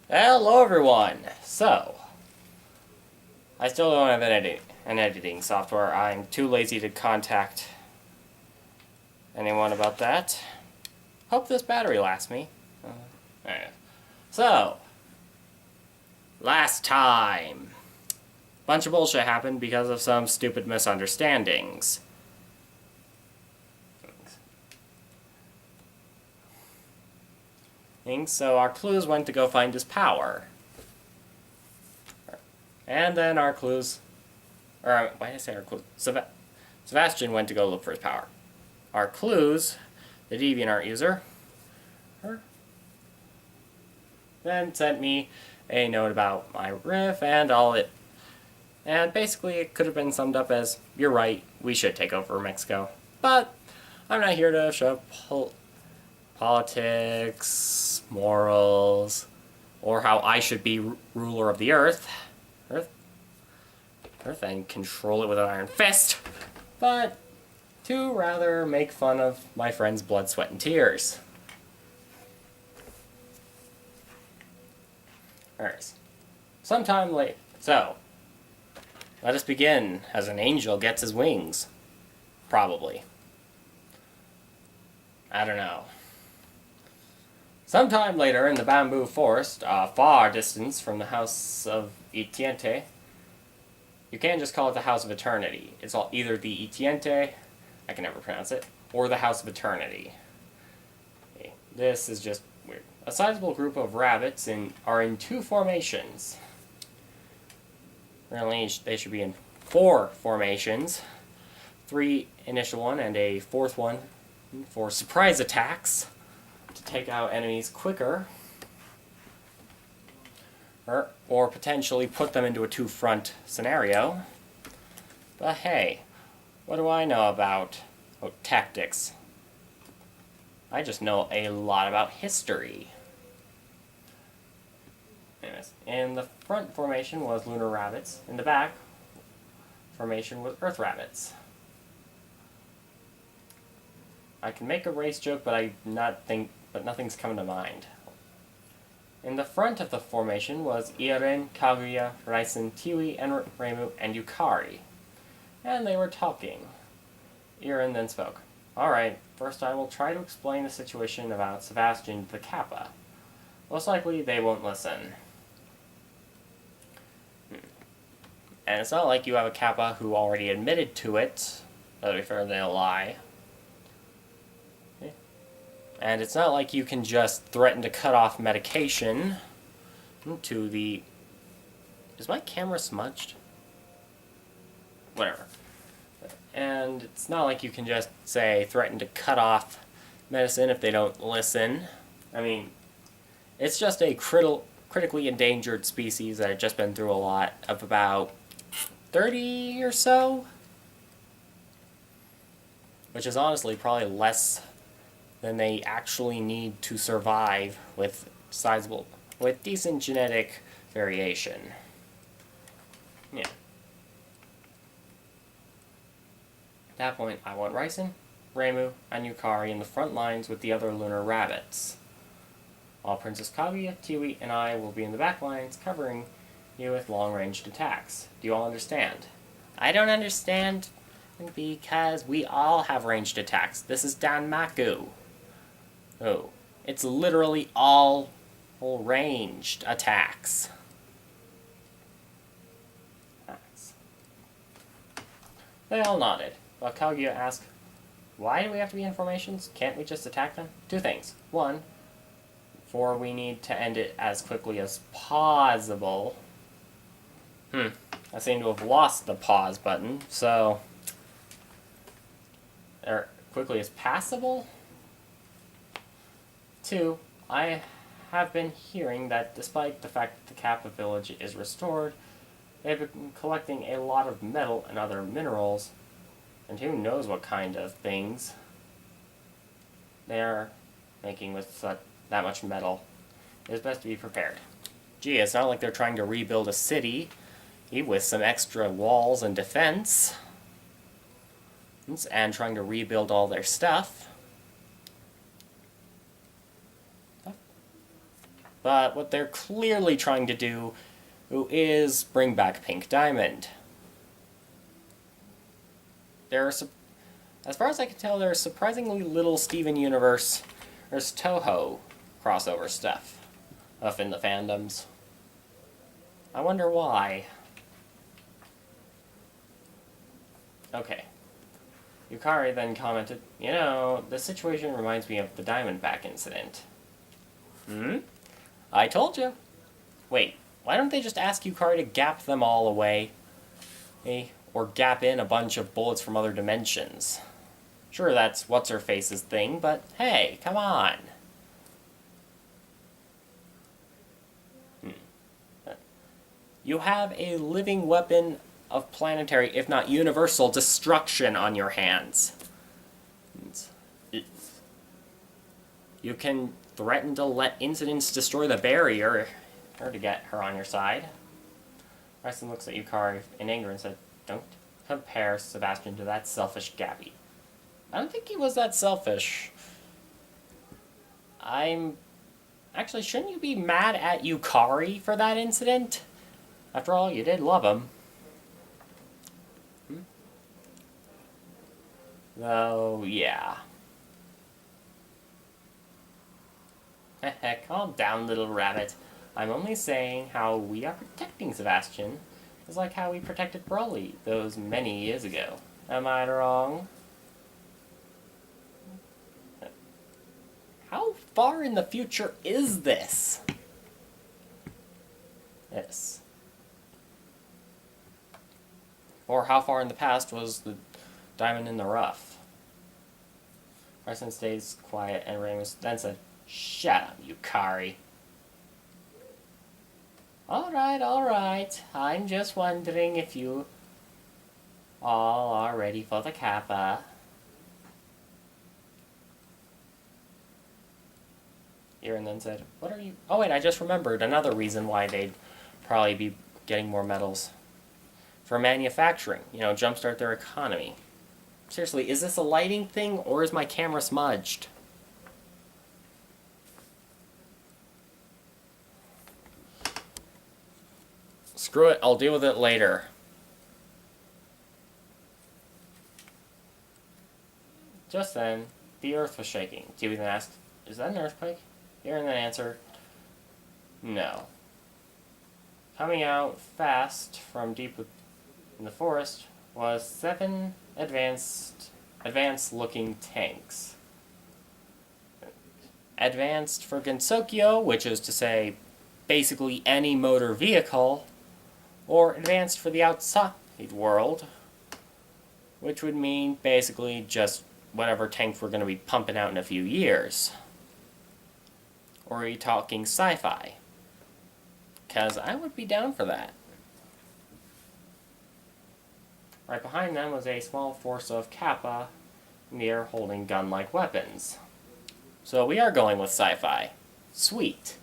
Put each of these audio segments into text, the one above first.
Hello everyone! So, I still don't have an editing software. I'm too lazy to contact anyone about that. Hope this battery lasts me. Alright. So, last time. Bunch of bullshit happened because of some stupid misunderstandings. So our clues went to go find his power. And then our clues... Or, why did I say our clues? Sebastian went to go look for his power. Our clues, the DeviantArt user, then sent me a note about my riff and all it... And basically it could have been summed up as, you're right, we should take over Mexico. But I'm not here to shove politics, morals, or how I should be ruler of the Earth, and control it with an iron fist, but to rather make fun of my friend's blood, sweat, and tears. Alright. Sometime late. So, let us begin as an angel gets his wings. Probably. I don't know. Sometime later in the bamboo forest, a far distance from the house of Itiente, you can't just call it the House of Eternity. It's either the Itiente, I can never pronounce it, or the House of Eternity. Okay. This is just weird. A sizable group of rabbits are in two formations. Really, they should be in 4 formations. 3 initial one and a 4th one for surprise attacks to take out enemies quicker. Or potentially put them into a 2-front scenario. But hey, what do I know about tactics? I just know a lot about history. Anyways, in the front formation was lunar rabbits. In the back formation was earth rabbits. I can make a race joke, but nothing's coming to mind. In the front of the formation was Iren, Kaguya, Raisen, Tiwi, and Reimu, and Yukari. And they were talking. Iren then spoke. Alright, first I will try to explain the situation about Sebastian the Kappa. Most likely they won't listen. And it's not like you have a Kappa who already admitted to it. To be fair, they'll lie. And it's not like you can just threaten to cut off medication to the... Is my camera smudged? Whatever. And it's not like you can just, say, threaten to cut off medicine if they don't listen. I mean, it's just a critically endangered species that had just been through a lot of about 30 or so. Which is honestly probably less than they actually need to survive with decent genetic variation. Yeah. At that point, I want Raisen, Reimu, and Yukari in the front lines with the other lunar rabbits. While Princess Kaguya, Tiwi, and I will be in the back lines covering you with long-ranged attacks. Do you all understand? I don't understand because we all have ranged attacks. This is Danmaku. Oh, it's literally all ranged attacks. Nice. They all nodded, while Kaguya asked, why do we have to be in formations? Can't we just attack them? 2 things. 1, for we need to end it as quickly as possible. I seem to have lost the pause button, so... Or quickly as passable? 2, I have been hearing that despite the fact that the Kappa village is restored, they've been collecting a lot of metal and other minerals, and who knows what kind of things they're making with that much metal. It is best to be prepared. Gee, it's not like they're trying to rebuild a city with some extra walls and defense, and trying to rebuild all their stuff. But what they're clearly trying to do is bring back Pink Diamond. As far as I can tell, there's surprisingly little Steven Universe or Toho crossover stuff up in the fandoms. I wonder why. Okay. Yukari then commented, "You know, the situation reminds me of the Diamondback incident." I told you. Wait, why don't they just ask Yukari to gap them all away? Or gap in a bunch of bullets from other dimensions. Sure, that's what's-her-face's thing, but hey, come on. You have a living weapon of planetary, if not universal, destruction on your hands. You can threaten to let incidents destroy the barrier or to get her on your side. Ryson looks at Yukari in anger and said, "Don't compare Sebastian to that selfish gappy." I don't think he was that selfish. Actually, shouldn't you be mad at Yukari for that incident? After all, you did love him. Though, yeah. Calm down, little rabbit. I'm only saying how we are protecting Sebastian is like how we protected Broly those many years ago. Am I wrong? How far in the future is this? Yes. Or how far in the past was the diamond in the rough? Ryson stays quiet and Ramus then said, "Shut up, Yukari." Alright. I'm just wondering if you all are ready for the kappa. Eren then said, "What are you..." Oh wait, I just remembered another reason why they'd probably be getting more medals. For manufacturing, jumpstart their economy. Seriously, is this a lighting thing or is my camera smudged? Screw it, I'll deal with it later. Just then, the earth was shaking. Tiwi then asked, "Is that an earthquake?" Eren then answered, "No." Coming out fast from deep in the forest was 7 advanced-looking tanks. Advanced for Gensokyo, which is to say, basically any motor vehicle, or advanced for the outside world, which would mean basically just whatever tank we're going to be pumping out in a few years. Or are you talking sci-fi? Because I would be down for that. Right behind them was a small force of Kappa in the air holding gun-like weapons. So we are going with sci-fi. Sweet.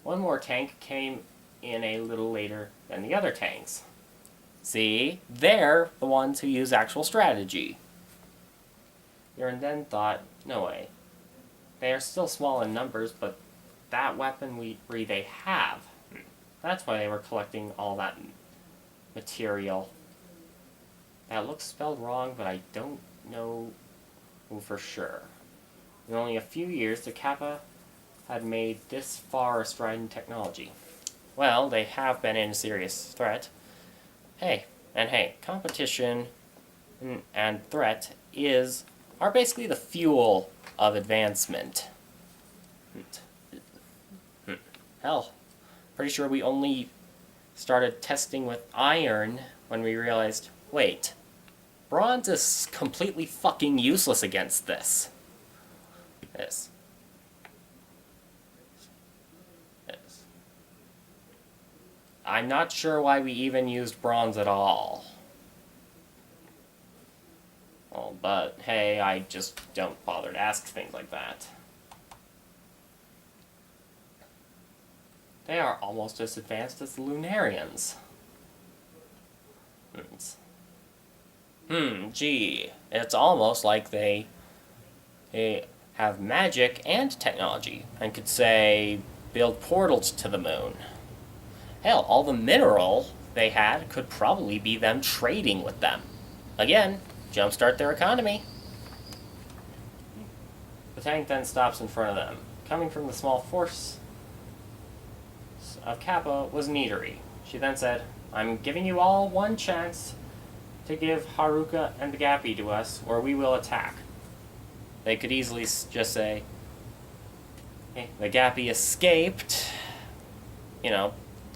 One more tank came in a little later than the other tanks. See? They're the ones who use actual strategy. Eren then thought, no way. They are still small in numbers, but that weaponry they have. That's why they were collecting all that material. That looks spelled wrong, but I don't know for sure. In only a few years, the Kappa had made this far stride in technology. Well, they have been in a serious threat. Hey, competition and threat are basically the fuel of advancement. Hell, pretty sure we only started testing with iron when we realized, wait, bronze is completely fucking useless against this. Yes. I'm not sure why we even used bronze at all. Well, but hey, I just don't bother to ask things like that. They are almost as advanced as the Lunarians. Gee, it's almost like they have magic and technology, and could say build portals to the moon. Hell, all the mineral they had could probably be them trading with them. Again, jumpstart their economy. The tank then stops in front of them. Coming from the small force of Kappa was Nidori. She then said, I'm giving you all one chance to give Haruka and the Gappy to us, or we will attack. They could easily just say, hey, the Gappy escaped,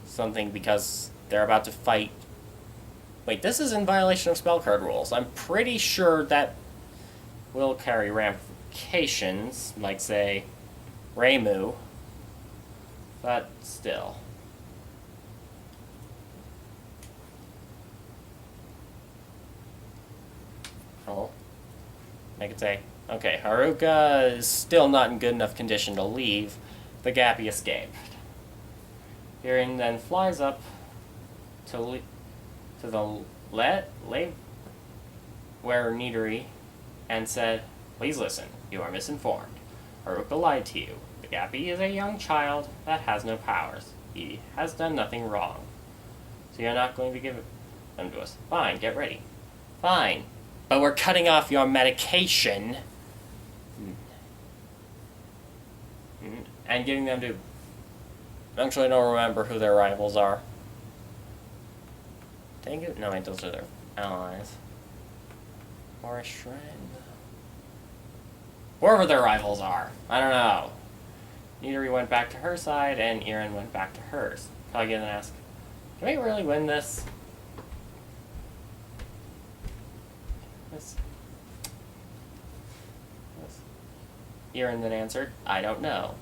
something because they're about to fight. Wait, this is in violation of spellcard rules. I'm pretty sure that will carry ramifications, like, say, Reimu, but still. Oh, I could say, okay, Haruka is still not in good enough condition to leave. The Gappy escaped. Irin then flies up to the where Nidori and said, please listen, you are misinformed. Haruka lied to you. The Gappy is a young child that has no powers. He has done nothing wrong. So you're not going to give them to us. Fine, get ready. Fine. But we're cutting off your medication. And giving them to... Actually, I don't remember who their rivals are. Dang it. No, wait, those are their allies. Or a shrine. Wherever their rivals are. I don't know. Nidori went back to her side, and Irin went back to hers. Probably gonna ask, can we really win this? Yes. Irin then answered, I don't know.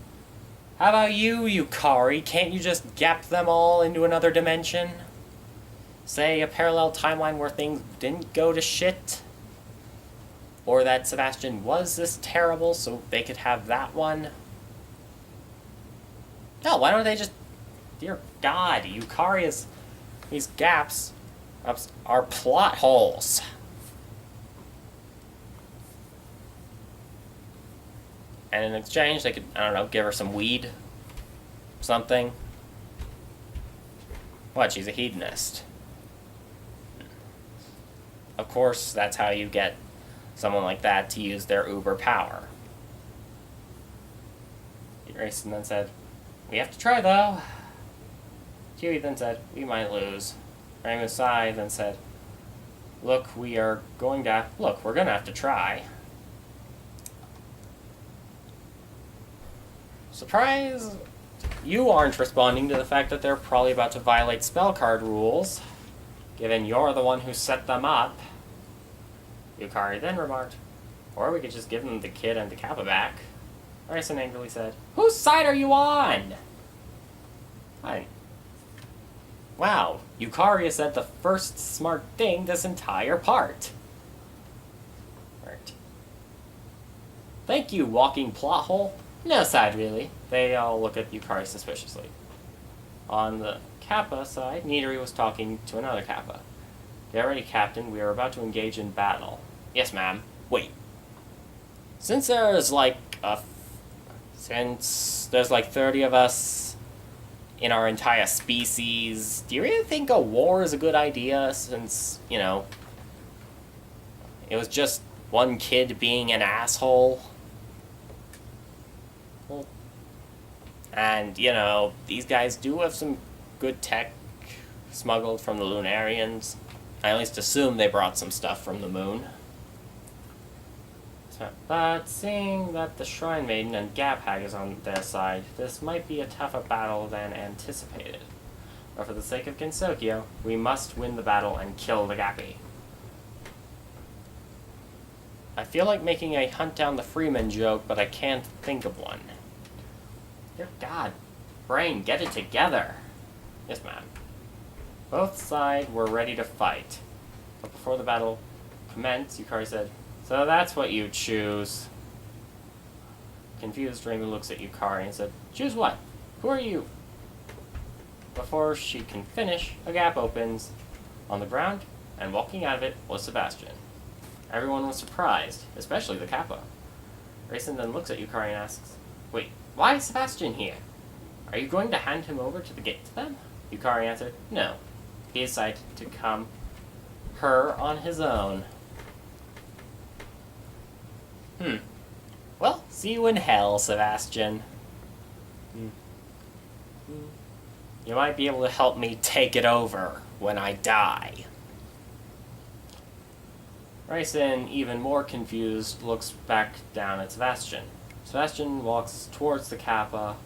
How about you, Yukari? Can't you just gap them all into another dimension? Say a parallel timeline where things didn't go to shit? Or that Sebastian was this terrible so they could have that one? No, why don't they just... Dear God, Yukari is... These gaps are plot holes. And in exchange, they could, I don't know, give her some weed. Something. What, she's a hedonist. Of course, that's how you get someone like that to use their uber power. Grayson then said, we have to try, though. Huey then said, we might lose. Reimu sighed, then said, look, we're going to have to try. Surprise! You aren't responding to the fact that they're probably about to violate spellcard rules, given you're the one who set them up. Yukari then remarked, or we could just give them the kid and the Kappa back. Ryson angrily said, whose side are you on? Wow, Yukari said the first smart thing this entire part. Right. Thank you, walking plot hole. No side, really. They all look at Yukari suspiciously. On the Kappa side, Nidori was talking to another Kappa. Get ready, Captain. We are about to engage in battle. Yes, ma'am. Wait. Since there's like 30 of us in our entire species, do you really think a war is a good idea since, it was just one kid being an asshole? And, these guys do have some good tech smuggled from the Lunarians. I at least assume they brought some stuff from the moon. But seeing that the Shrine Maiden and Gap Hag is on their side, this might be a tougher battle than anticipated. But for the sake of Gensokyo, we must win the battle and kill the Gappy. I feel like making a hunt down the Freeman joke, but I can't think of one. Dear God, brain, get it together. Yes, ma'am. Both sides were ready to fight. But before the battle commenced, Yukari said, so that's what you choose. Confused, Reimu looks at Yukari and said, choose what? Who are you? Before she can finish, a gap opens on the ground, and walking out of it was Sebastian. Everyone was surprised, especially the Kappa. Rayson then looks at Yukari and asks, wait, why is Sebastian here? Are you going to hand him over to them? Yukari answered, no. He decided to come her on his own. Well, see you in hell, Sebastian. You might be able to help me take it over when I die. Ryson, even more confused, looks back down at Sebastian. Sebastian walks towards the Kappa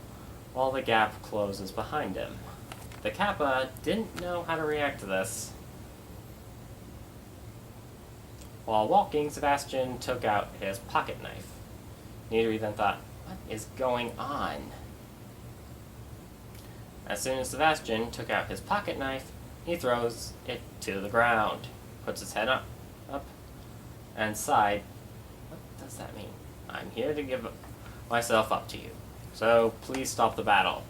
while the gap closes behind him. The Kappa didn't know how to react to this. While walking, Sebastian took out his pocket knife. Nidori then thought, what is going on? As soon as Sebastian took out his pocket knife, he throws it to the ground, puts his head up, and sighed. What does that mean? I'm here to give myself up to you, so please stop the battle.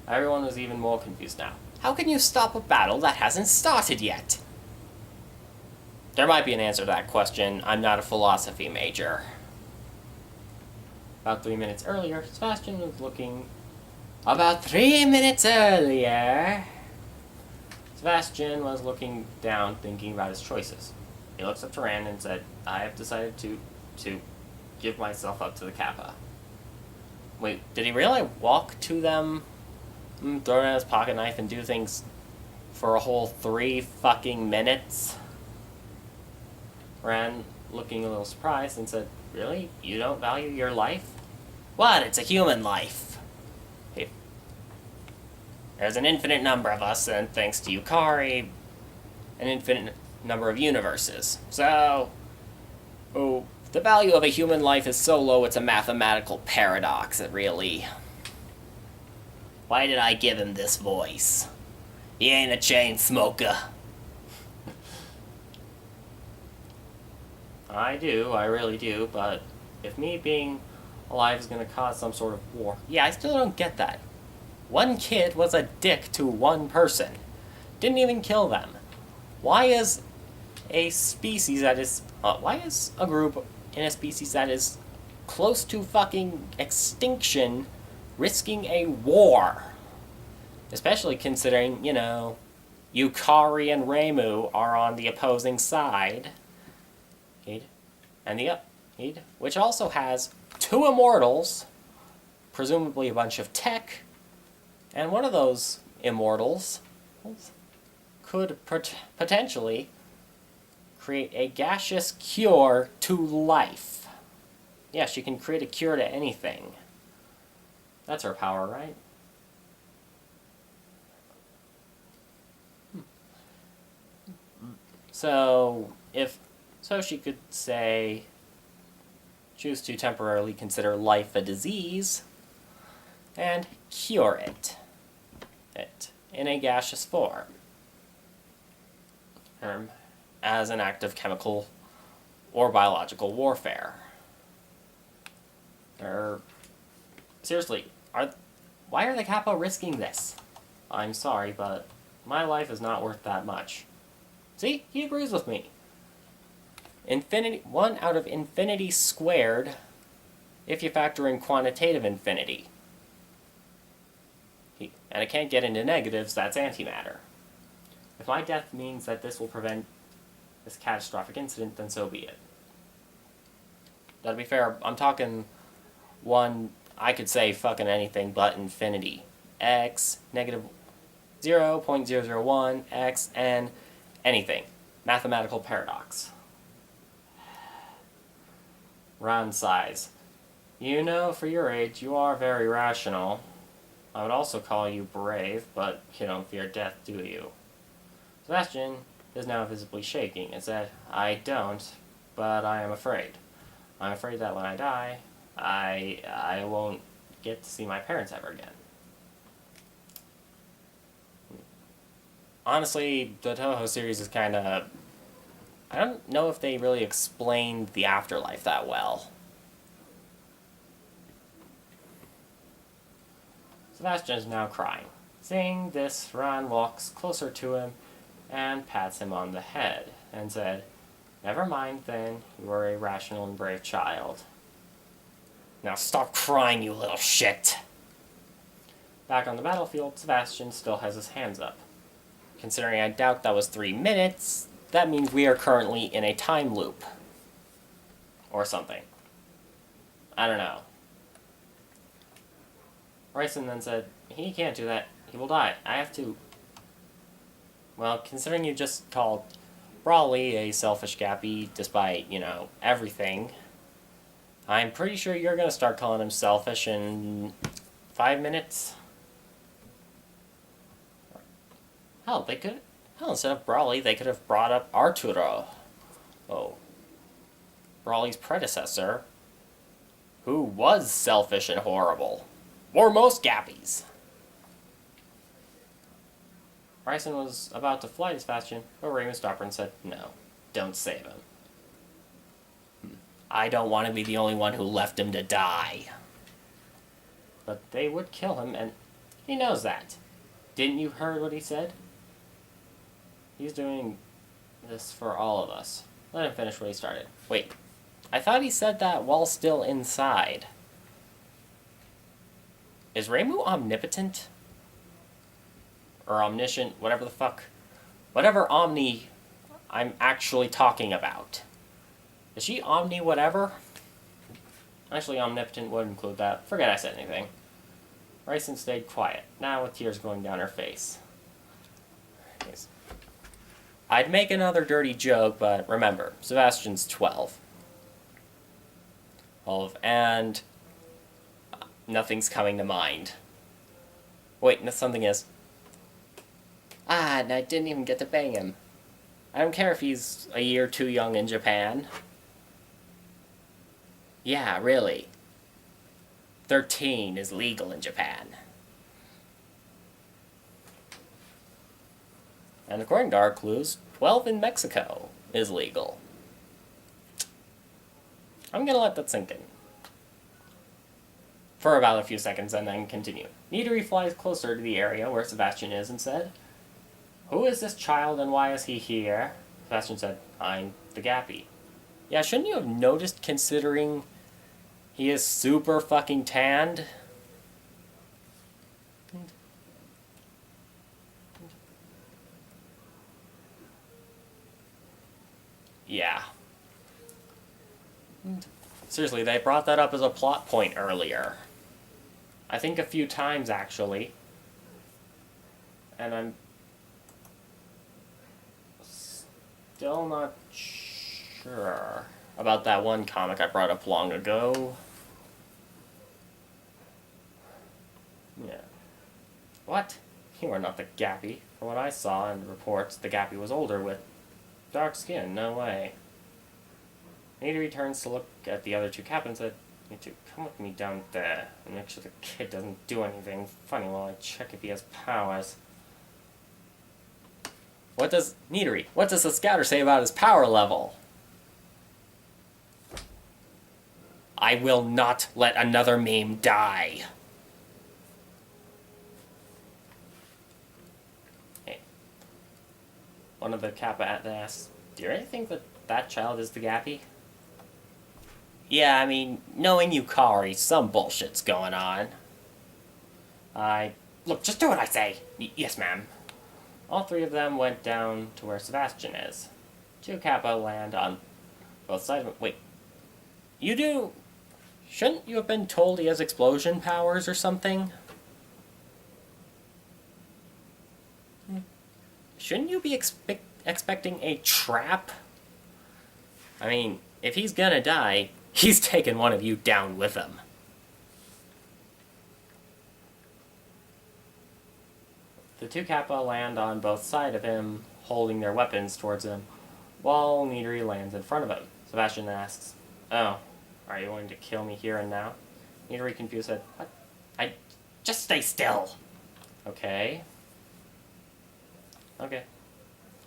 Everyone was even more confused now. How can you stop a battle that hasn't started yet? There might be an answer to that question. I'm not a philosophy major. About 3 minutes earlier, Sebastian was looking... About 3 minutes earlier... Sebastian was looking down, thinking about his choices. He looks up to Rand and said, I have decided to give myself up to the Kappa. Wait, did he really walk to them, throw down his pocket knife, and do things for a whole 3 fucking minutes? Rand, looking a little surprised, and said, really? You don't value your life? What? It's a human life. Hey. There's an infinite number of us, and thanks to Yukari, an infinite number of universes. So, the value of a human life is so low it's a mathematical paradox, it really. Why did I give him this voice? He ain't a chain smoker. I do, I really do, but if me being alive is gonna cause some sort of war... Yeah, I still don't get that. One kid was a dick to one person. Didn't even kill them. Why is a species that is... why is a group in a species that is close to fucking extinction risking a war? Especially considering, you know, Yukari and Reimu are on the opposing side. And which also has 2 immortals, presumably a bunch of tech, and one of those immortals could potentially create a gaseous cure to life. Yeah, she can create a cure to anything. That's her power, right? So she could say, choose to temporarily consider life a disease and cure it in a gaseous form as an act of chemical or biological warfare. Seriously, why are the Kappa risking this? I'm sorry, but my life is not worth that much. See, he agrees with me. 1 out of infinity squared if you factor in quantitative infinity. And it can't get into negatives, that's antimatter. If my death means that this will prevent this catastrophic incident, then so be it. That'll be fair, I'm talking one, I could say fucking anything but infinity. X, negative 0.001, X, N, anything. Mathematical paradox. Round size. You know, for your age, you are very rational. I would also call you brave, but you don't fear death, do you? Sebastian is now visibly shaking and said, I don't, but I am afraid. I'm afraid that when I die, I won't get to see my parents ever again. Honestly, the Toho series is kind of... I don't know if they really explained the afterlife that well. Sebastian is now crying. Seeing this, Ran walks closer to him and pats him on the head and said, never mind then, you are a rational and brave child. Now stop crying, you little shit. Back on the battlefield, Sebastian still has his hands up. Considering I doubt that was 3 minutes, that means we are currently in a time loop. Or something. I don't know. Ryson then said, he can't do that. He will die. I have to... Well, considering you just called Brawley a selfish gappy, despite, everything, I'm pretty sure you're going to start calling him selfish in 5 minutes. Hell, instead of Brawley, they could have brought up Arturo. Oh. Brawley's predecessor, who was selfish and horrible. Or most gappies. Ryson was about to fly to Sebastian, but Raymond stopped her and said, no, don't save him. I don't want to be the only one who left him to die. But they would kill him, and he knows that. Didn't you heard what he said? He's doing this for all of us. Let him finish what he started. Wait, I thought he said that while still inside. Is Reimu omnipotent? Or omniscient, whatever the fuck. Whatever omni I'm actually talking about. Is she omni whatever? Actually, omnipotent would include that. Forget I said anything. Ryson stayed quiet, now with tears going down her face. Yes. I'd make another dirty joke, but remember, Sebastian's 12. And nothing's coming to mind. Wait, something is. And I didn't even get to bang him. I don't care if he's a year too young in Japan. Yeah, really. 13 is legal in Japan. And according to our clues, 12 in Mexico is legal. I'm gonna let that sink in. For about a few seconds and then continue. Nidori flies closer to the area where Sebastian is and said, who is this child and why is he here? Sebastian said, I'm the gappy. Yeah, shouldn't you have noticed considering he is super fucking tanned? Yeah. Seriously, they brought that up as a plot point earlier. I think a few times, actually. And I'm still not sure about that one comic I brought up long ago. Yeah. What? You are not the gappy. From what I saw in the reports, the gappy was older with dark skin. No way. Nidori turns to look at the other two captains and said, you two, come with me down there and make sure the kid doesn't do anything funny while I check if he has powers. What does the scouter say about his power level? I will not let another meme die. Hey. One of the Kappa asks, do you really think that that child is the gappy? Yeah, I mean, knowing Yukari, some bullshit's going on. Look, just do what I say. Yes, ma'am. All three of them went down to where Sebastian is. Two Kappa land on both sides of... Wait. You do... Shouldn't you have been told he has explosion powers or something? Shouldn't you be expecting a trap? I mean, if he's gonna die, he's taking one of you down with him. The two Kappa land on both sides of him, holding their weapons towards him, while Nidori lands in front of him. Sebastian asks, oh, are you going to kill me here and now? Nidori, confused, said, what? Just stay still. Okay. Okay.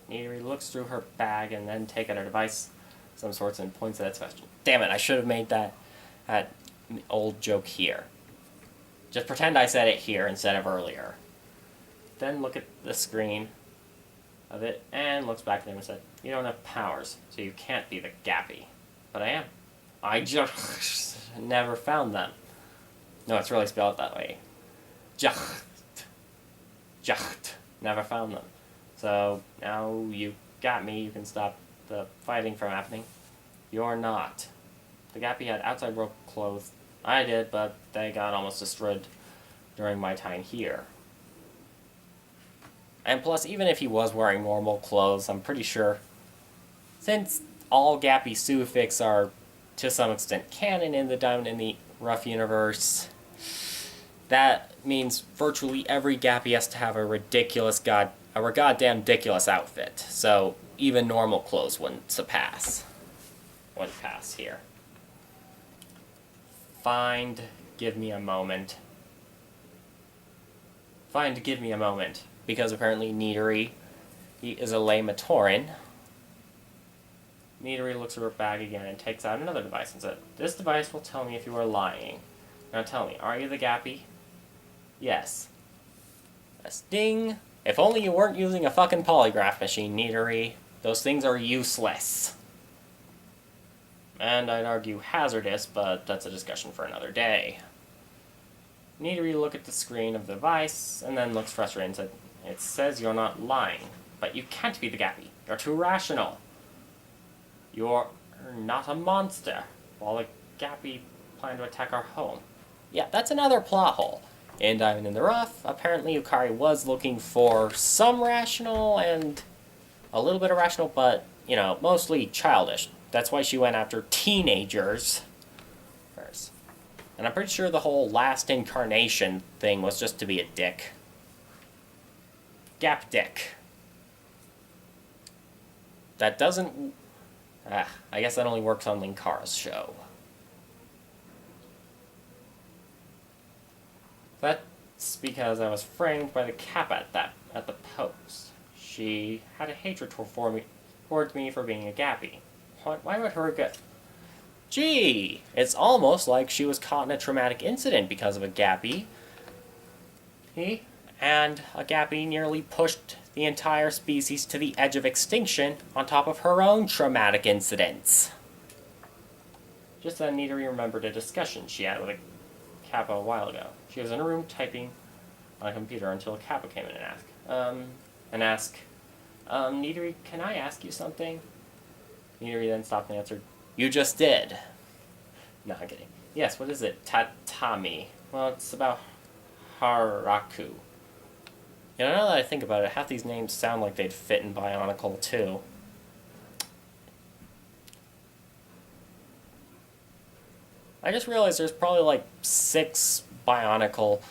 Nidori looks through her bag and then takes out a device of some sorts and points at Sebastian. Damn it, I should have made that old joke here. Just pretend I said it here instead of earlier. Then look at the screen of it and looks back at him and said, you don't have powers, so you can't be the gappy. But I am. I just never found them. No, it's really spelled that way. Jacht. Jacht. Never found them. So now you got me, you can stop the fighting from happening. You're not. The gappy had outside world clothes. I did, but they got almost destroyed during my time here. And plus, even if he was wearing normal clothes, I'm pretty sure, since all gappy suffix are to some extent canon in the Diamond in the Rough universe, that means virtually every gappy has to have a goddamn ridiculous outfit. So even normal clothes wouldn't pass here. Give me a moment. Because apparently Nidori, he is a Lamatoran. Nidori looks at her bag again and takes out another device and said, "This device will tell me if you are lying. Now tell me, are you the gappy?" "Yes." A sting. If only you weren't using a fucking polygraph machine, Nidori. Those things are useless. And I'd argue hazardous, but that's a discussion for another day. Nidori looked at the screen of the device, and then looks frustrated and said, "It says you're not lying, but you can't be the gappy. You're too rational. You're not a monster. While the gappy planned to attack our home." Yeah, that's another plot hole. In Diamond in the Rough, apparently Yukari was looking for some rational and a little bit irrational, but, mostly childish. That's why she went after teenagers first. And I'm pretty sure the whole last incarnation thing was just to be a dick. Gap dick. That doesn't... I guess that only works on Linkara's show. That's because I was framed by the Kappa at the post. She had a hatred towards me for being a gappy. Why would her get... Gee, it's almost like she was caught in a traumatic incident because of a gappy. And a gappy nearly pushed the entire species to the edge of extinction on top of her own traumatic incidents. Just then, Nidori remembered a discussion she had with a Kappa a while ago. She was in a room typing on a computer until a Kappa came in and asked, "Nidori, can I ask you something?" Nidori then stopped and answered, "You just did." No, I'm kidding. "Yes, what is it?" "Tatami." "Well, it's about Haraku." Now that I think about it, half these names sound like they'd fit in Bionicle, too. I just realized there's probably like 6 Bionicle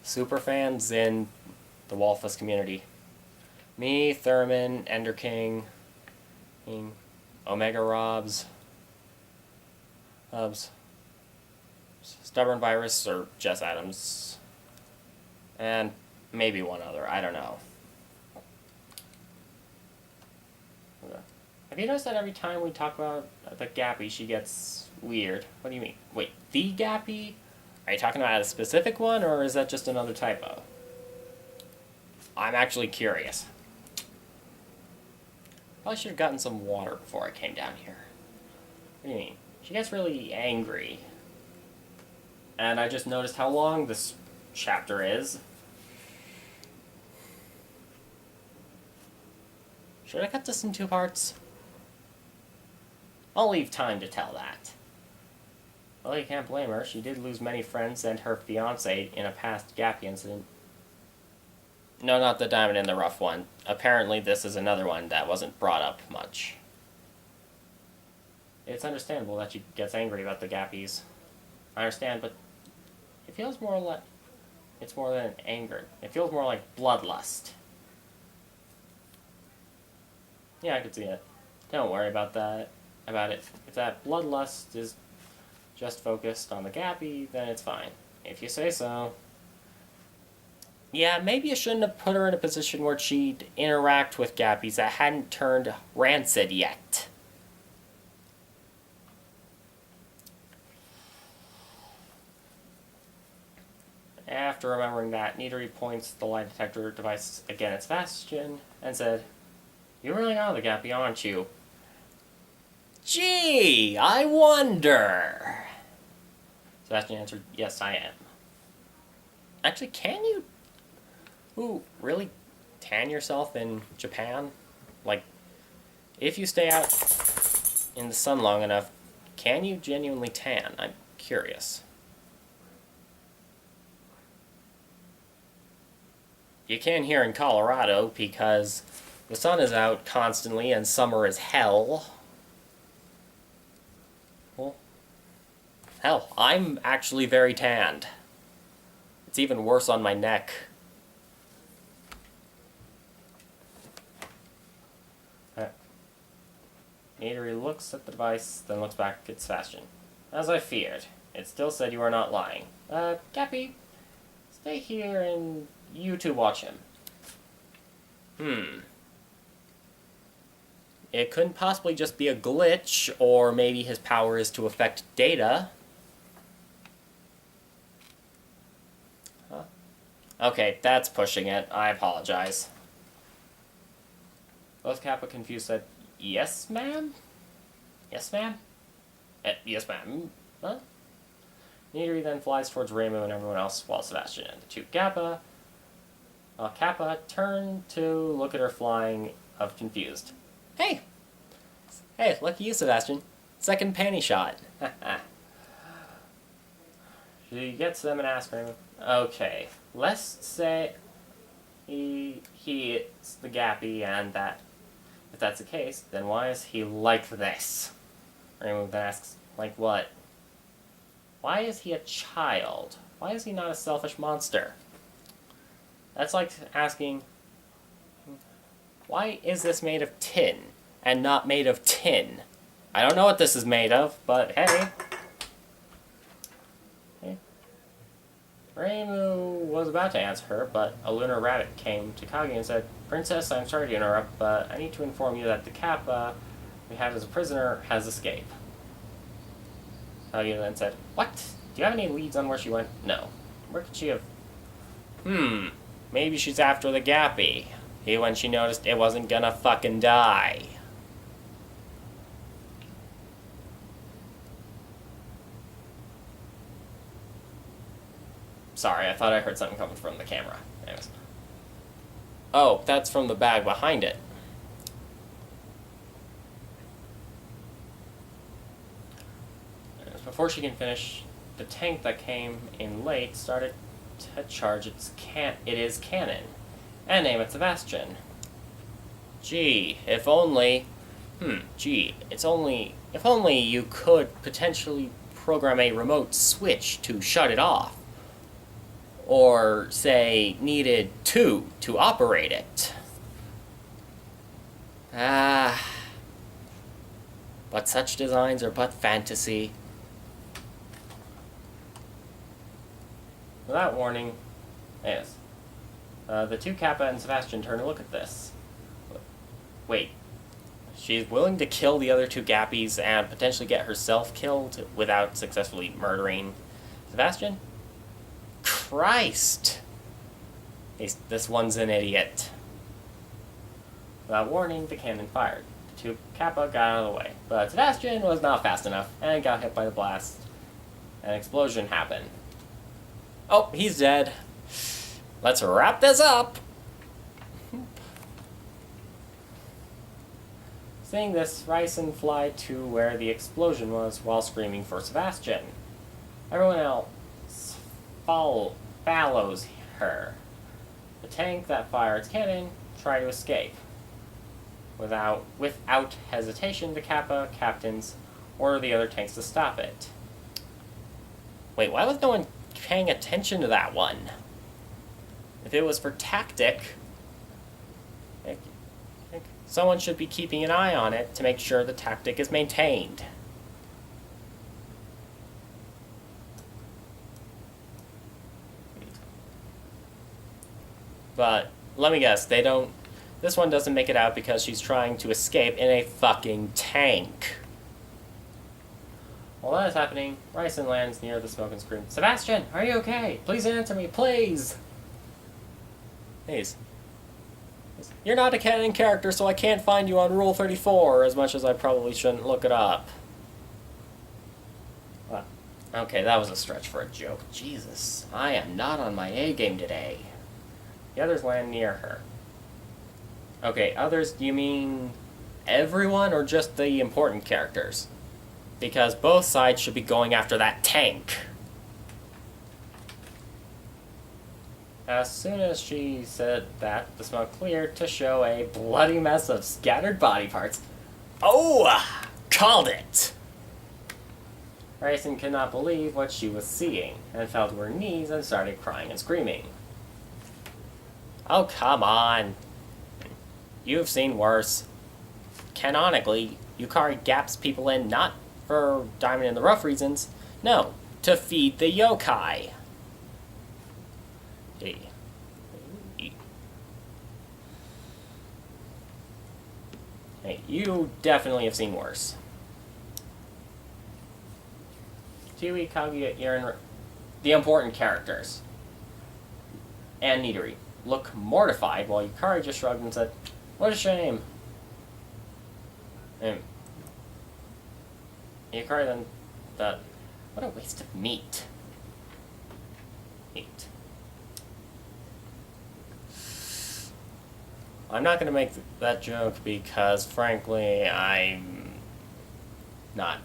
superfans in the Walfus community. Me, Thurman, Ender King, Omega Robs, Stubborn Virus, or Jess Adams, and maybe one other, I don't know. Have you noticed that every time we talk about the gappy, she gets weird? What do you mean? Wait, the gappy? Are you talking about a specific one, or is that just another typo? I'm actually curious. Probably should have gotten some water before I came down here. What do you mean? She gets really angry. And I just noticed how long this chapter is. Should I cut this in 2 parts? I'll leave time to tell that. Well, you can't blame her. She did lose many friends and her fiancé in a past gappy incident. No, not the Diamond in the Rough one. Apparently this is another one that wasn't brought up much. It's understandable that she gets angry about the gappies. I understand, but it feels more like... It's more than anger. It feels more like bloodlust. Yeah, I could see it. Don't worry about it. If that bloodlust is just focused on the gappy, then it's fine. If you say so. Yeah, maybe you shouldn't have put her in a position where she'd interact with gappies that hadn't turned rancid yet. After remembering that, Nidori points the lie detector device again at Sebastian and said, "You really are the gappy, aren't you?" Gee, I wonder. Sebastian answered, "Yes, I am." Actually, can you... Ooh, really tan yourself in Japan? Like, if you stay out in the sun long enough, can you genuinely tan? I'm curious. You can here in Colorado because the sun is out constantly and summer is hell. Well, hell, I'm actually very tanned. It's even worse on my neck. Nidori looks at the device, then looks back at Sebastian. As I feared. It still said you are not lying. Gappy, stay here and you two watch him. It couldn't possibly just be a glitch, or maybe his power is to affect data. Huh? Okay, that's pushing it. I apologize. Both Kappa confused said, "Yes, ma'am? Yes, ma'am? Yes, ma'am? Huh?" Nidori then flies towards Reimu and everyone else, while Sebastian and the two Kappa turn to look at her flying of confused. Hey! Hey, lucky you, Sebastian. Second panty shot. She gets them and asks Reimu, okay, let's say he is the gappy and that. If that's the case, then why is he like this? Reimu then asks, like what? Why is he a child? Why is he not a selfish monster? That's like asking, why is this made of tin and not made of tin? I don't know what this is made of, but hey. Reimu was about to answer her, but a lunar rabbit came to Kage and said, Princess, I'm sorry to interrupt, but I need to inform you that the Kappa we have as a prisoner has escaped. Kage then said, what? Do you have any leads on where she went? No. Where could she have... Maybe she's after the gappy. When she noticed it wasn't gonna fucking die. Sorry, I thought I heard something coming from the camera. Anyways. Oh, that's from the bag behind it. Before she can finish, the tank that came in late started to charge its cannon, and aim at Sebastian. Gee, if only... if only you could potentially program a remote switch to shut it off. Or, say, needed two to operate it. But such designs are but fantasy. Without warning, yes. The two Kappa and Sebastian turn to look at this. Wait. She's willing to kill the other two Gappies and potentially get herself killed without successfully murdering Sebastian? Christ! This one's an idiot. Without warning, the cannon fired. The two Kappa got out of the way, but Sebastian was not fast enough and got hit by the blast. An explosion happened. Oh, he's dead. Let's wrap this up! Seeing this, Ryson fly to where the explosion was while screaming for Sebastian. Everyone else follows her. The tank that fired its cannon tried to escape. Without hesitation, the Kappa captains order the other tanks to stop it. Wait, why was no one paying attention to that one? If it was for tactic, someone should be keeping an eye on it to make sure the tactic is maintained. But, let me guess, this one doesn't make it out because she's trying to escape in a fucking tank. While that is happening, Ryson lands near the smoke and screams, Sebastian, are you okay? Please answer me, please! Please. You're not a canon character, so I can't find you on Rule 34, as much as I probably shouldn't look it up. Okay, that was a stretch for a joke. Jesus, I am not on my A game today. The others land near her. Okay, others, do you mean everyone or just the important characters? Because both sides should be going after that tank. As soon as she said that, the smoke cleared to show a bloody mess of scattered body parts. Oh! Called it! Ryson could not believe what she was seeing, and fell to her knees and started crying and screaming. Oh, come on. You've seen worse. Canonically, Yukari gaps people in not for diamond in the rough reasons. No, to feed the yokai. Hey, you definitely have seen worse. Tiwi, Kaguya, Irin, the important characters, and Nidori look mortified while Yukari just shrugged and said, "What a shame." And Yukari then thought, "What a waste of meat." I'm not going to make that joke because, frankly, I'm not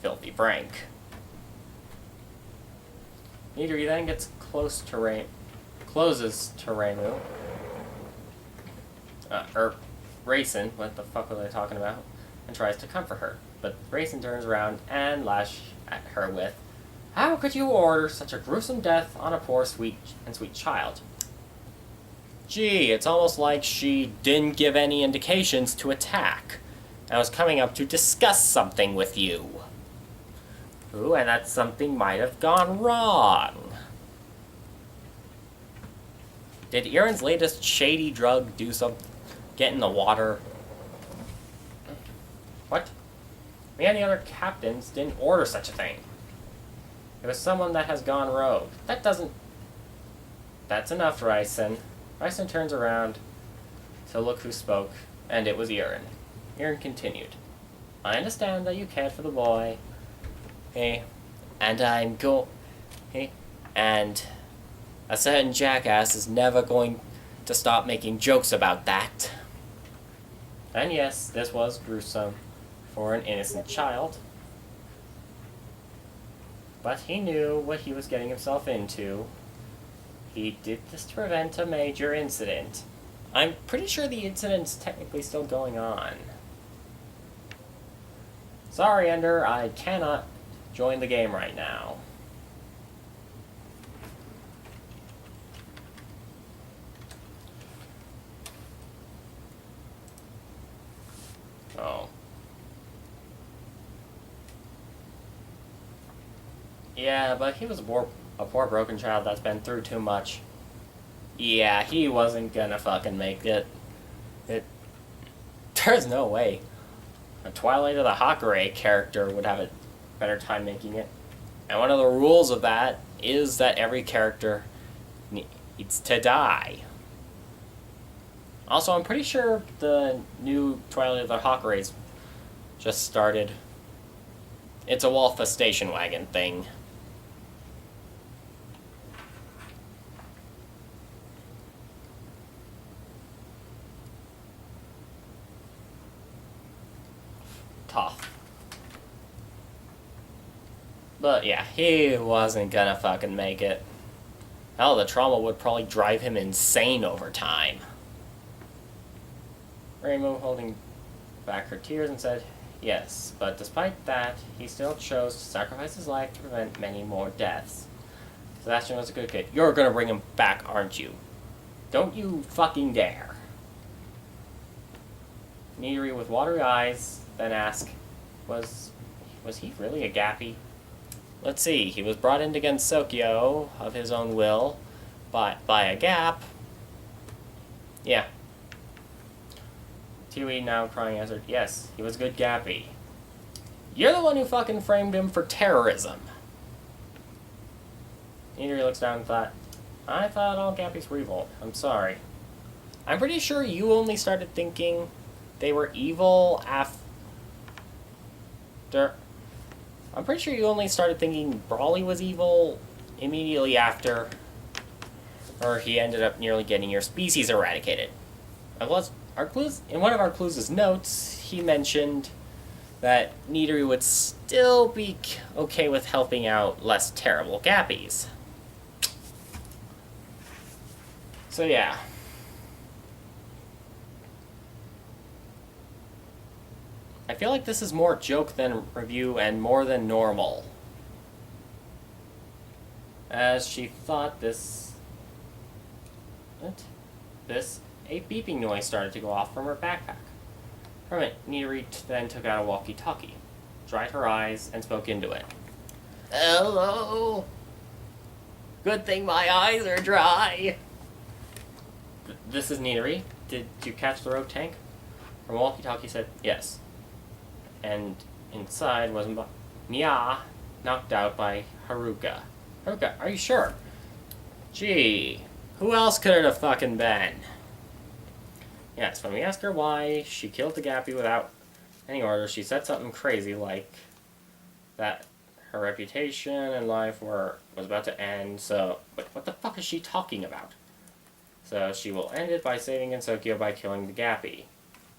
filthy frank. Nidori then gets closes to Reimu. Racing, what the fuck was I talking about? And tries to comfort her. But Racing turns around and lashes at her with, "How could you order such a gruesome death on a poor, sweet child?" Gee, it's almost like she didn't give any indications to attack. I was coming up to discuss something with you. Ooh, and that something might have gone wrong. Did Irin's latest shady drug do something? Get in the water? What? Me and the other captains didn't order such a thing. It was someone that has gone rogue. That's enough, Ryson. Ryson turns around to look who spoke, and it was Irin. Irin continued. I understand that you cared for the boy. Hey, and and a certain jackass is never going to stop making jokes about that. And yes, this was gruesome for an innocent child. But he knew what he was getting himself into. He did this to prevent a major incident. I'm pretty sure the incident's technically still going on. Sorry, Ender, I cannot join the game right now. Oh. Yeah, but he was a poor broken child that's been through too much. Yeah, he wasn't gonna fucking make it. There's no way a Twilight of the Hakare character would have a better time making it. And one of the rules of that is that every character needs to die. Also, I'm pretty sure the new Twilight of the Hakare's just started. It's a Wolfa station wagon thing. Tough. But yeah, he wasn't gonna fucking make it. Hell, the trauma would probably drive him insane over time. Rainbow holding back her tears and said, yes, but despite that, he still chose to sacrifice his life to prevent many more deaths. Sebastian was a good kid. You're gonna bring him back, aren't you? Don't you fucking dare. Nidori with watery eyes then asked, was he really a gappy? Let's see, he was brought in against Sokyo of his own will by a gap. Yeah. Tiwi, now crying, answered, yes, he was a good gappy. You're the one who fucking framed him for terrorism. Nidori looks down and thought, I thought all gappies were evil. I'm sorry. I'm pretty sure you only started thinking they were evil after... I'm pretty sure you only started thinking Brawly was evil immediately after, or he ended up nearly getting your species eradicated. In one of our clues' notes, he mentioned that Nidori would still be okay with helping out less terrible gappies. So yeah. I feel like this is more joke than review and more than normal. As she thought this... What? A beeping noise started to go off from her backpack. From it, Nidori then took out a walkie-talkie, dried her eyes, and spoke into it. Hello? Good thing my eyes are dry. This is Nidori. Did you catch the rogue tank? Her walkie-talkie said yes. And inside was Nya, knocked out by Haruka. Haruka, are you sure? Gee, who else could it have fucking been? Yes, when we asked her why she killed the gappy without any order, she said something crazy like that her reputation and life was about to end, so... But what the fuck is she talking about? So she will end it by saving Insokyo by killing the gappy.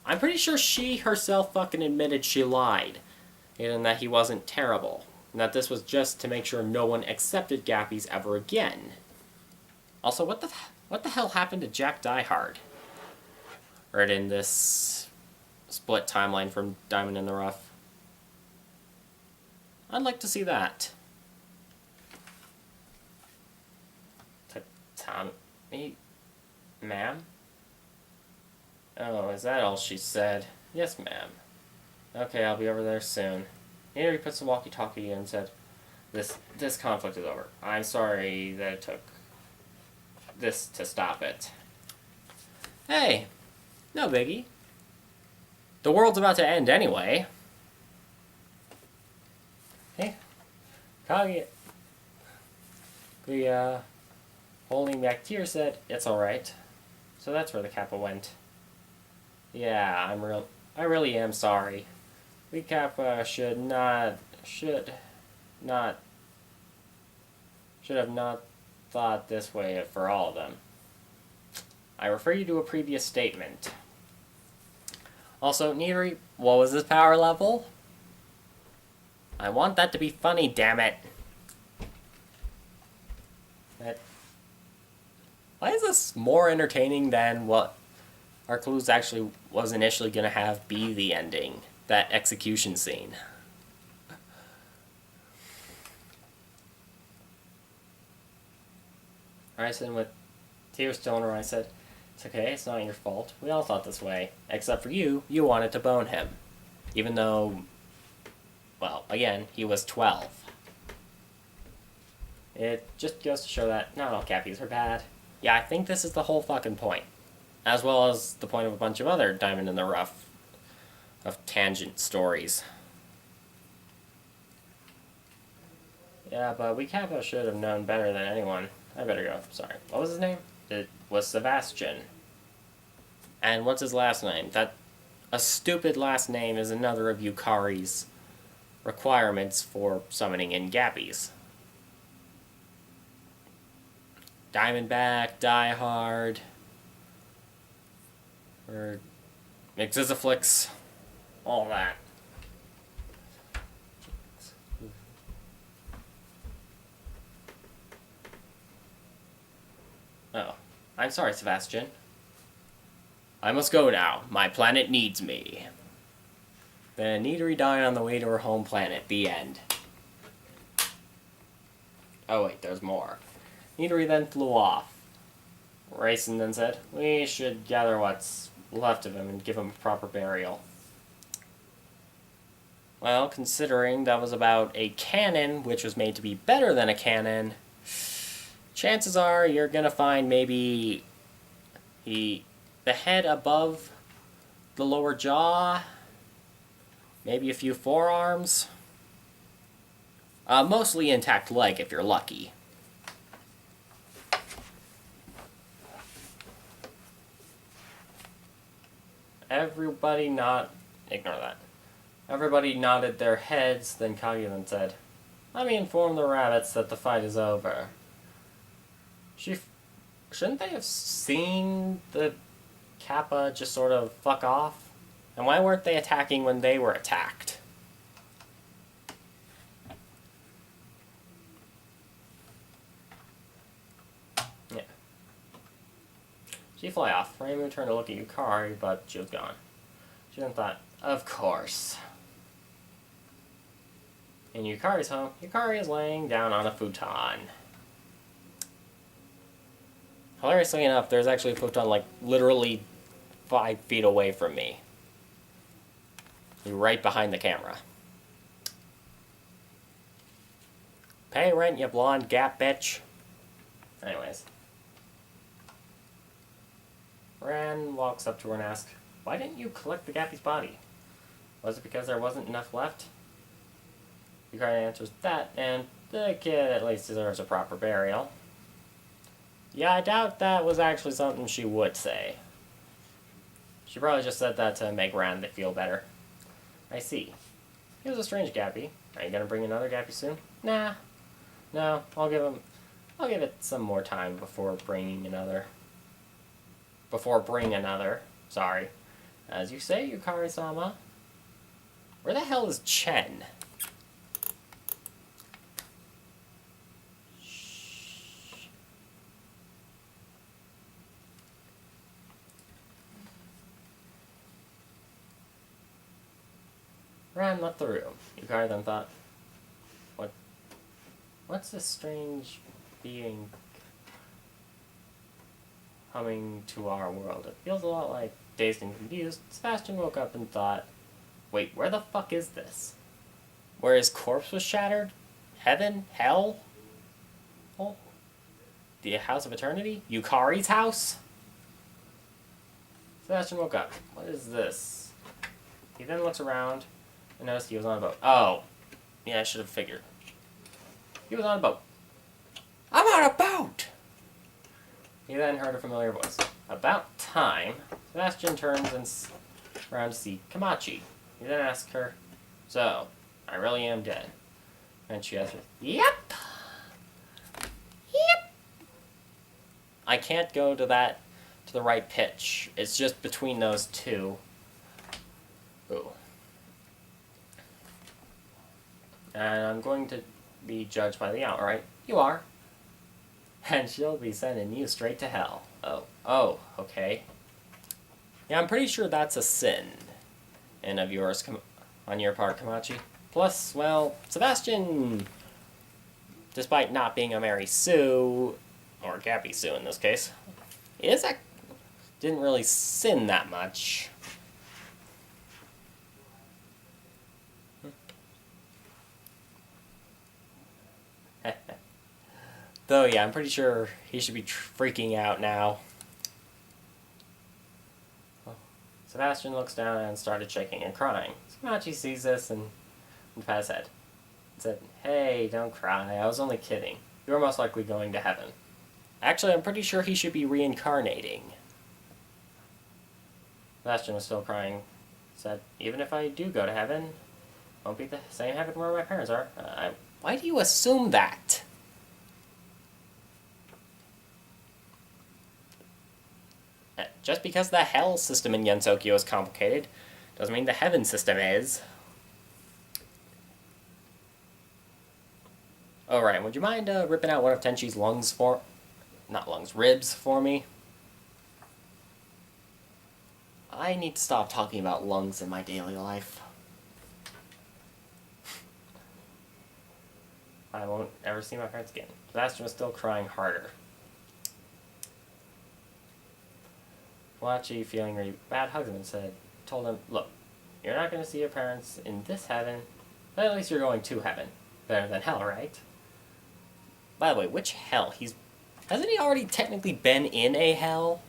I'm pretty sure she herself fucking admitted she lied, and that he wasn't terrible, and that this was just to make sure no one accepted gappies ever again. Also, what the hell happened to Jack Diehard? Right in this split timeline from Diamond in the Rough. I'd like to see that. Tommy? Ma'am? Oh, is that all she said? Yes, ma'am. Okay, I'll be over there soon. Nidori puts the walkie-talkie and said, This conflict is over. I'm sorry that it took this to stop it. Hey, no biggie. The world's about to end anyway. Hey, Kage, the holding back tears said, it's alright. So that's where the Kappa went. Yeah, I really am sorry. We Kappa should have not thought this way for all of them. I refer you to a previous statement. Also, Nidori, what was his power level? I want that to be funny, damn it. Why is this more entertaining than what our clues actually was initially going to have be the ending? That execution scene. Ryson, with tears still in her eyes, said, it's okay, it's not your fault. We all thought this way. Except for you, you wanted to bone him. Even though, well, again, he was 12. It just goes to show that not all Cappies are bad. Yeah, I think this is the whole fucking point. As well as the point of a bunch of other Diamond in the Rough of tangent stories. Yeah, but we Kappa should have known better than anyone. I better go. Sorry. What was his name? It was Sebastian. And what's his last name? That a stupid last name is another of Yukari's requirements for summoning in Gappies. Diamondback, Diehard, or Mixizaflix, all that. Oh, I'm sorry, Sebastian. I must go now. My planet needs me. Then Nidori died on the way to her home planet. The end. Oh wait, there's more. Nidori then flew off. Raisin then said, we should gather what's left of him and give him a proper burial. Well, considering that was about a cannon, which was made to be better than a cannon, chances are you're gonna find maybe the head above the lower jaw, maybe a few forearms, mostly intact leg if you're lucky. Everybody not ignore that. Everybody nodded their heads, then Kaguya then said, "Let me inform the rabbits that the fight is over." Shouldn't they have seen the Kappa just sort of fuck off? And why weren't they attacking when they were attacked? Yeah. She fly off. Reimu turned to look at Yukari, but she was gone. She then thought, of course. In Yukari's home, Yukari is laying down on a futon. Hilariously enough, there's actually a futon like literally 5 feet away from me. Right behind the camera. Pay rent, you blonde gap bitch. Anyways. Ran walks up to her and asks, "Why didn't you collect the gappy's body? Was it because there wasn't enough left?" Yukari answers that, and the kid at least deserves a proper burial. Yeah, I doubt that was actually something she would say. She probably just said that to make Ran feel better. I see. He was a strange gappy. Are you gonna bring another gappy soon? Nah. No, I'll give it some more time before bringing another. Sorry. As you say, Yukari-sama. Where the hell is Chen? Ran left the room. Yukari then thought, what's this strange being coming to our world? It feels a lot like dazed and confused. Sebastian woke up and thought, wait, where the fuck is this? Where his corpse was shattered? Heaven? Hell? Oh. The House of Eternity? Yukari's house? Sebastian woke up. What is this? He then looks around and noticed he was on a boat. Oh. Yeah, I should have figured. He was on a boat. I'm on a boat! He then heard a familiar voice. About time. Sebastian turns around to see Kamachi. He then asks her, "So, I really am dead?" And she answers, "Yep. Yep." I can't go to the right pitch. It's just between those two. Ooh. And I'm going to be judged by the hour, right? You are. And she'll be sending you straight to hell. Oh, okay. Yeah, I'm pretty sure that's a sin. And of yours, on your part, Kamachi. Plus, well, Sebastian, despite not being a Mary Sue, or Gappy Sue in this case, didn't really sin that much. Though, yeah, I'm pretty sure he should be freaking out now. Sebastian looks down and started shaking and crying. Kamachi sees this and pat his head. He said, "Hey, don't cry. I was only kidding. You're most likely going to heaven." Actually, I'm pretty sure he should be reincarnating. Sebastian was still crying. He said, "Even if I do go to heaven, it won't be the same heaven where my parents are." Why do you assume that? Just because the hell system in Gensokyo is complicated, doesn't mean the heaven system is. Alright, would you mind ripping out one of Tenchi's ribs for me? I need to stop talking about lungs in my daily life. I won't ever see my parents again. Sebastian was still crying harder. Wachi, feeling really bad, hugged him and told him, "Look, you're not going to see your parents in this heaven, but at least you're going to heaven. Better than hell, right?" By the way, which hell? Hasn't he already technically been in a hell?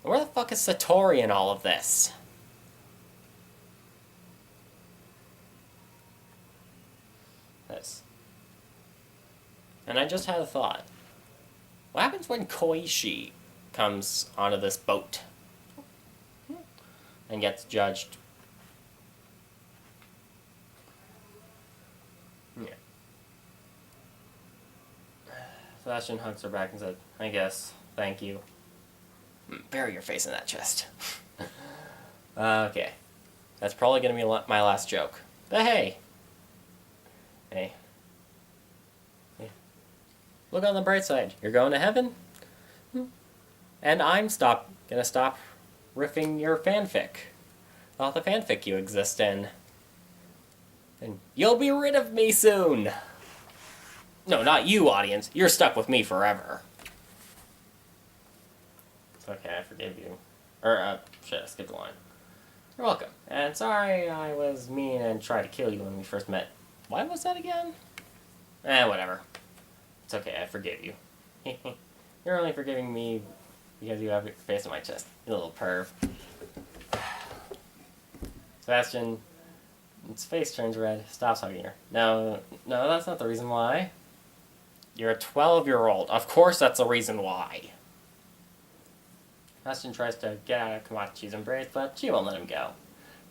Where the fuck is Satori in all of this? This. And I just had a thought. What happens when Koichi comes onto this boat and gets judged Yeah. Sebastian hugs her back and said, I guess. Thank you. Bury your face in that chest. Okay. That's probably going to be my last joke. But hey. Hey. Look on the bright side. You're going to heaven? And I'm gonna stop riffing your fanfic. All the fanfic you exist in. And you'll be rid of me soon! No, not you, audience. You're stuck with me forever. It's okay, I forgive you. Shit, I skipped a line. You're welcome. And sorry I was mean and tried to kill you when we first met. Why was that again? Whatever. It's okay, I forgive you. You're only forgiving me because you have your face on my chest. You little perv. Sebastian, his face turns red, stops hugging her. No, that's not the reason why. You're a 12-year-old. Of course that's the reason why. Sebastian tries to get out of Komachi's embrace, but she won't let him go.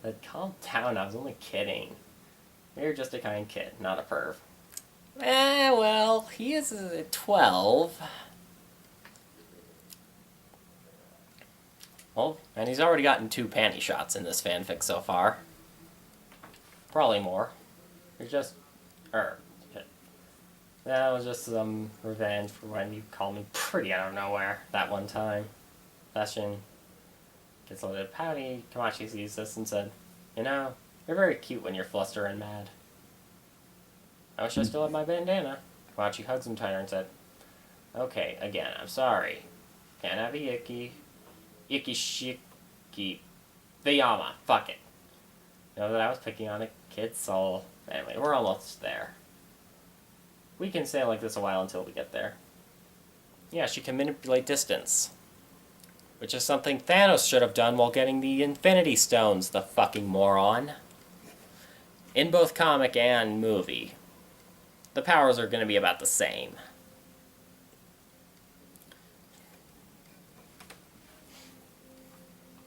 But calm down, I was only kidding. You're just a kind kid, not a perv. Well, he is 12. Well, and he's already gotten 2 panty shots in this fanfic so far. Probably more. It's just... shit. That was just some revenge for when you called me pretty out of nowhere that one time. Sebastian gets a little pouty. Komachi sees this and said, you know, you're very cute when you're flustered and mad. I wish I still had my bandana. Komachi hugs him tighter and said, okay, again, I'm sorry. Can't have a yicky. Yicky shiki. Viyama. Fuck it. Know that I was picking on a kid's soul. Anyway, we're almost there. We can stay like this a while until we get there. Yeah, she can manipulate distance. Which is something Thanos should have done while getting the Infinity Stones, the fucking moron. In both comic and movie. The powers are going to be about the same.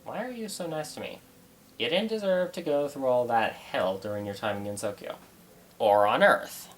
Why are you so nice to me? You didn't deserve to go through all that hell during your time in Gensokyo. Or on Earth.